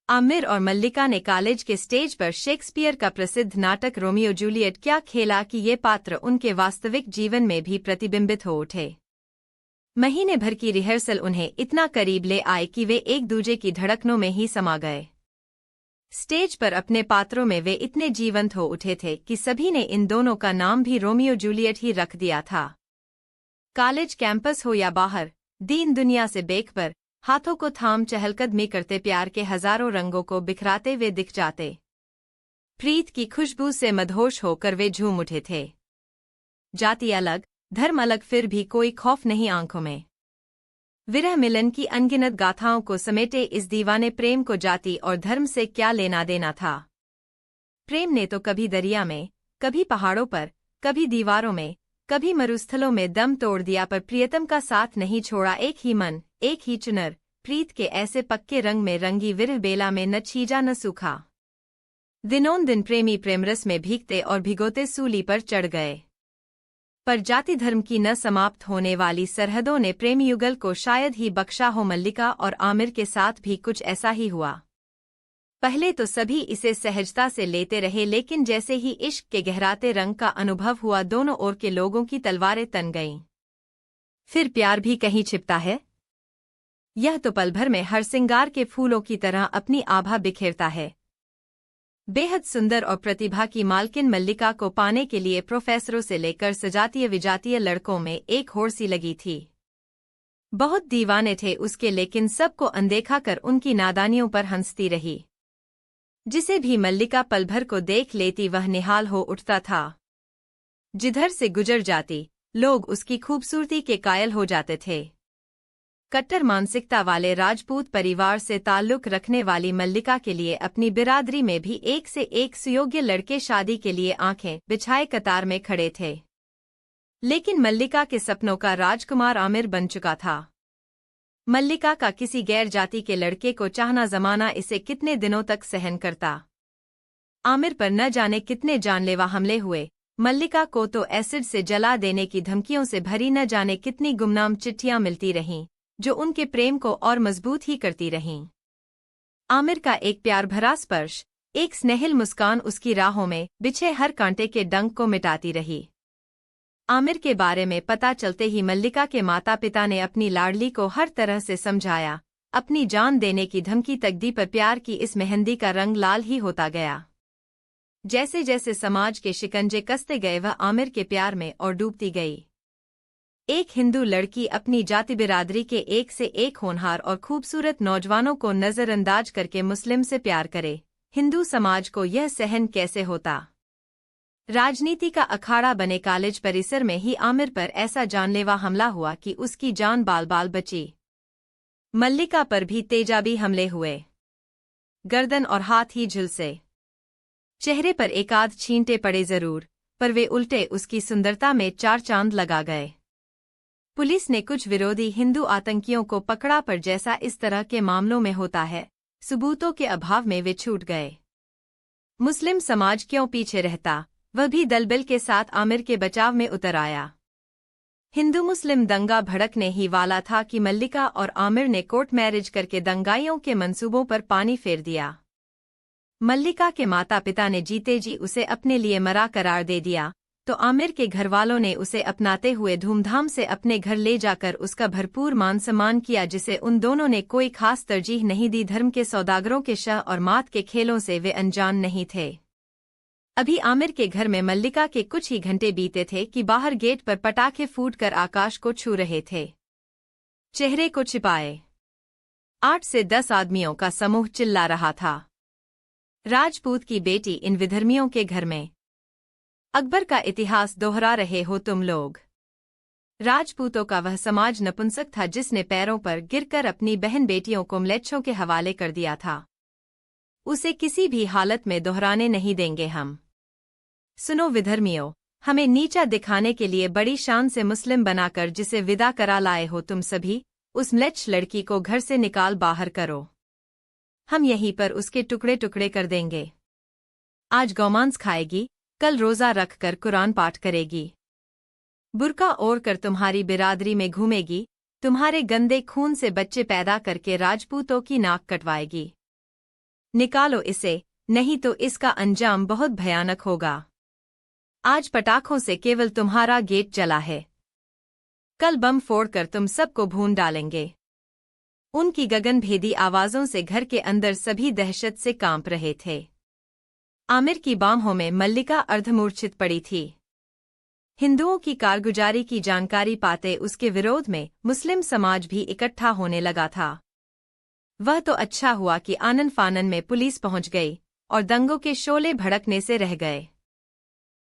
आमिर और मल्लिका ने कॉलेज के स्टेज पर शेक्सपियर का प्रसिद्ध नाटक रोमियो जूलियट क्या खेला कि ये पात्र उनके वास्तविक जीवन में भी प्रतिबिंबित हो उठे। महीने भर की रिहर्सल उन्हें इतना करीब ले आए कि वे एक दूजे की धड़कनों में ही समा गए। स्टेज पर अपने पात्रों में वे इतने जीवंत हो उठे थे कि सभी ने इन दोनों का नाम भी रोमियो जूलियट ही रख दिया था। कॉलेज कैंपस हो या बाहर, दीन दुनिया से बेखबर, हाथों को थाम चहलकदमी करते प्यार के हजारों रंगों को बिखराते हुए दिख जाते। प्रीत की खुशबू से मदहोश होकर वे झूम उठे थे। जाति अलग, धर्म अलग, फिर भी कोई खौफ नहीं आंखों में। विरह मिलन की अनगिनत गाथाओं को समेटे इस दीवाने प्रेम को जाति और धर्म से क्या लेना देना था। प्रेम ने तो कभी दरिया में, कभी पहाड़ों पर, कभी दीवारों में, कभी मरुस्थलों में दम तोड़ दिया, पर प्रियतम का साथ नहीं छोड़ा। एक ही मन, एक ही चुनर, प्रीत के ऐसे पक्के रंग में रंगी विरह बेला में न छीजा न सूखा। दिनों दिन प्रेमी प्रेमरस में भीगते और भिगोते सूली पर चढ़ गए। पर जाति धर्म की न समाप्त होने वाली सरहदों ने प्रेम युगल को शायद ही बख्शा हो। मल्लिका और आमिर के साथ भी कुछ ऐसा ही हुआ। पहले तो सभी इसे सहजता से लेते रहे, लेकिन जैसे ही इश्क के गहराते रंग का अनुभव हुआ, दोनों ओर के लोगों की तलवारें तन गईं। फिर प्यार भी कहीं छिपता है। यह तो पल भर में हर सिंगार के फूलों की तरह अपनी आभा बिखेरता है। बेहद सुंदर और प्रतिभा की मालकिन मल्लिका को पाने के लिए प्रोफेसरों से लेकर सजातीय विजातीय लड़कों में एक होड़ सी लगी थी। बहुत दीवाने थे उसके, लेकिन सबको अनदेखा कर उनकी नादानियों पर हंसती रही। जिसे भी मल्लिका पल भर को देख लेती वह निहाल हो उठता था। जिधर से गुजर जाती, लोग उसकी खूबसूरती के कायल हो जाते थे। कट्टर मानसिकता वाले राजपूत परिवार से ताल्लुक रखने वाली मल्लिका के लिए अपनी बिरादरी में भी एक से एक सुयोग्य लड़के शादी के लिए आंखें बिछाए कतार में खड़े थे। लेकिन मल्लिका के सपनों का राजकुमार आमिर बन चुका था। मल्लिका का किसी गैर जाति के लड़के को चाहना जमाना इसे कितने दिनों तक सहन करता। आमिर पर न जाने कितने जानलेवा हमले हुए। मल्लिका को तो एसिड से जला देने की धमकियों से भरी न जाने कितनी गुमनाम चिट्ठियां मिलती रहीं, जो उनके प्रेम को और मजबूत ही करती रहीं। आमिर का एक प्यार भरा स्पर्श, एक स्नेहिल मुस्कान उसकी राहों में बिछे हर कांटे के डंक को मिटाती रही। आमिर के बारे में पता चलते ही मल्लिका के माता पिता ने अपनी लाडली को हर तरह से समझाया, अपनी जान देने की धमकी तक दी, पर प्यार की इस मेहंदी का रंग लाल ही होता गया। जैसे जैसे समाज के शिकंजे कसते गए वह आमिर के प्यार में और डूबती गई। एक हिंदू लड़की अपनी जाति बिरादरी के एक से एक होनहार और खूबसूरत नौजवानों को नजरअंदाज करके मुस्लिम से प्यार करे, हिंदू समाज को यह सहन कैसे होता। राजनीति का अखाड़ा बने कॉलेज परिसर में ही आमिर पर ऐसा जानलेवा हमला हुआ कि उसकी जान बाल बाल बची। मल्लिका पर भी तेजाबी हमले हुए। गर्दन और हाथ ही झुलसे। चेहरे पर एकाध छींटे पड़े जरूर, पर वे उल्टे उसकी सुंदरता में चार चांद लगा गए। पुलिस ने कुछ विरोधी हिंदू आतंकियों को पकड़ा, पर जैसा इस तरह के मामलों में होता है, सबूतों के अभाव में वे छूट गए। मुस्लिम समाज क्यों पीछे रहता, वह भी दलबल के साथ आमिर के बचाव में उतर आया। हिंदू मुस्लिम दंगा भड़कने ही वाला था कि मल्लिका और आमिर ने कोर्ट मैरिज करके दंगाइयों के मंसूबों पर पानी फेर दिया। मल्लिका के माता पिता ने जीते जी उसे अपने लिए मरा करार दे दिया, तो आमिर के घरवालों ने उसे अपनाते हुए धूमधाम से अपने घर ले जाकर उसका भरपूर मान सम्मान किया, जिसे उन दोनों ने कोई खास तरजीह नहीं दी। धर्म के सौदागरों के शह और मात के खेलों से वे अनजान नहीं थे। अभी आमिर के घर में मल्लिका के कुछ ही घंटे बीते थे कि बाहर गेट पर पटाखे फूटकर आकाश को छू रहे थे। चेहरे को छिपाए 8 से 10 आदमियों का समूह चिल्ला रहा था, राजपूत की बेटी इन विधर्मियों के घर में। अकबर का इतिहास दोहरा रहे हो तुम लोग। राजपूतों का वह समाज नपुंसक था जिसने पैरों पर गिरकर अपनी बहन बेटियों को म्लेच्छों के हवाले कर दिया था। उसे किसी भी हालत में दोहराने नहीं देंगे हम। सुनो विधर्मियों, हमें नीचा दिखाने के लिए बड़ी शान से मुस्लिम बनाकर जिसे विदा करा लाए हो तुम सभी, उस म्लेच्छ लड़की को घर से निकाल बाहर करो। हम यहीं पर उसके टुकड़े टुकड़े कर देंगे। आज गौमांस खाएगी, कल रोजा रख कर कुरान पाठ करेगी, बुर्का ओढ़ कर तुम्हारी बिरादरी में घूमेगी, तुम्हारे गंदे खून से बच्चे पैदा करके राजपूतों की नाक कटवाएगी। निकालो इसे, नहीं तो इसका अंजाम बहुत भयानक होगा। आज पटाखों से केवल तुम्हारा गेट जला है, कल बम फोड़कर तुम सबको भून डालेंगे। उनकी गगनभेदी आवाजों से घर के अंदर सभी दहशत से कांप रहे थे। आमिर की बाहों में मल्लिका अर्धमूर्छित पड़ी थी। हिंदुओं की कारगुजारी की जानकारी पाते उसके विरोध में मुस्लिम समाज भी इकट्ठा होने लगा था। वह तो अच्छा हुआ कि आनन फानन में पुलिस पहुंच गई और दंगों के शोले भड़कने से रह गए।